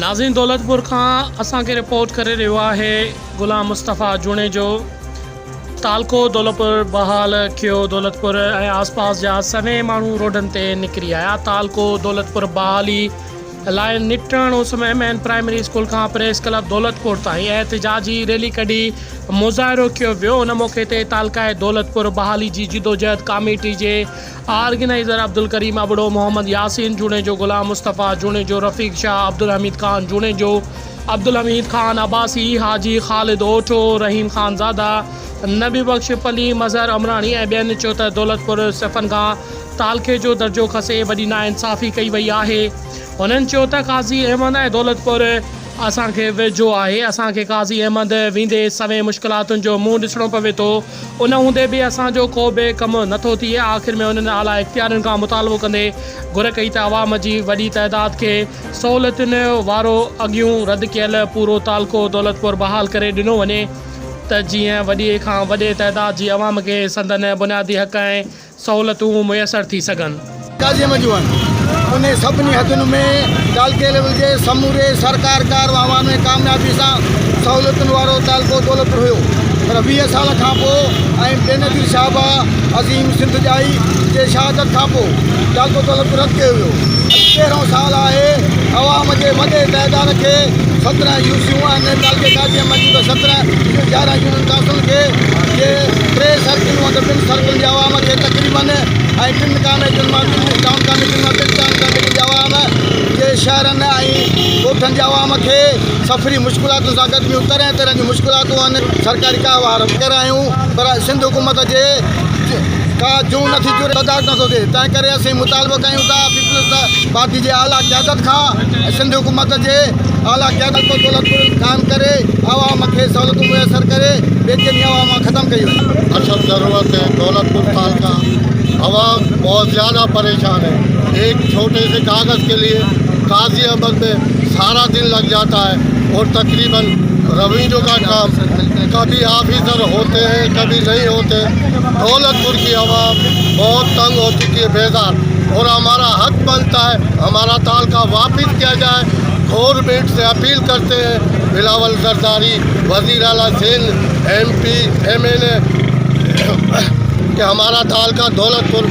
नाज़रीन, दौलतपुर खां असांखे रिपोर्ट करे रहियो आहे गुलाम मुस्तफ़ा जूणे जो। तालको दौलतपुर बहाल कयो। दौलतपुर ऐं आसपास जा सभई माण्हू रोडनि ते निकिरी आया। तालको दौलतपुर बहाली लाइ निपटण उस में मैन प्राइमरी स्कूल खां प्रेस क्लब दौलतपुर ताईं एहतजाजी रैली कढी मुज़ाहिरो कयो वियो। उन मौक़े ते तालकाए दौलतपुर बहाली जी जिदोजहद कमेटी जे ऑर्गेनाइज़र अब्दुल करीम अबड़ो, मोहम्मद यासीन जूणे जो, गुलाम मुस्तफ़ा जूणे जो, रफ़ीक शाह, अब्दुल हमीद खान जूणे जो, अब्दुल हमीद खान अब्बासी, हाजी ख़ालिद ओठो, रहीम खान ज़ादा, नबी बख्श पली, मज़हर अमरानी ऐं ॿियनि चयो त दौलतपुर सिफ़नि खां तालके जो दर्जो खसे वॾी नाइंसाफ़ी कई वई आहे। उन्हनि चयो त काज़ी अहमद ऐं दौलतपुर असांखे वेझो आहे। असांखे काज़ी अहमद वेंदे सभई मुश्किलातुनि जो मुंहुं ॾिसणो पवे थो। उन हूंदे बि असांजो को बि कमु नथो थिए। आख़िर में उन्हनि आला इख़्तियारनि खां मुतालबो कंदे घुर कई त अवाम जी वॾी तइदाद खे सहूलियतुनि वारो अॻियूं रद्द कयल पूरो तालको दौलतपुर बहाल करे ॾिनो वञे त जीअं वॾे खां वॾे तइदाद जी अवाम खे संदन बुनियादी हक़ ऐं सहूलियतूं मुयसरु थी सघनि। उन सभिनी हदुनि में तालके लेवल जे समूरे सरकार कारवां में कामयाबी सां सहूलियतुनि वारो तालको दौलतपुर हुयो। पर 20 साल खां पोइ ऐं बेनज़ीर शाहबा अज़ीम सिंध जाई जे शहादत खां पोइ तालको दौलतपुर रद्द कयो वियो। 13 साल आहे अवाम जे वॾे तइदाद खे 17 यूसियूं आहिनि। तालके काज़ी मौजूदु 11 यूनियन काउंसिल खे जे 3 सर्किलूं त 2 सर्किल जे अवाम खे तक़रीबन ऐं 3 कमेटियुनि मां टाउन कमेटियुनि मां 3 टाउन कमेटियुनि जे अवाम जे शहरनि ऐं ॻोठनि जे अवाम खे सफ़री मुश्किलातुनि सां गॾु तरह तरह जूं मुश्किलातूं आहिनि। सरकारी कारोबार करायूं पर सिंध हुकूमत जे का जूं नथी जुड़े बर्दाश्त नथो थिए। तंहिं करे असीं मुतालबो कयूं था पीपल्स पार्टी जे आला क़यादत खां सिंध हुकूमत जे आला क़यादत को दौलतपुर क़ाइमु करे अवाम खे सहूलियतूं मुयसरु करे बेचैनी अवाम ख़त्म कई वञे। असल ज़रूरत है दौलतपुर तालका अवाम बहुत ज़्यादा परेशान है। एक छोटे से कागज़ के लिए काजी अहमद में सारा दिन लग जाता है और तकरीबन रवीजों का काम कभी ऑफिसर होते हैं कभी नहीं होते। दौलतपुर की आवाम बहुत तंग हो चुकी है, बेजार, और हमारा हक बनता है हमारा तालका वापस किया जाए। गवर्नमेंट से अपील करते हैं बिलावल जरदारी, वज़ीर आला सिंध, MP, MLA कि हमारा तालका दौलतपुर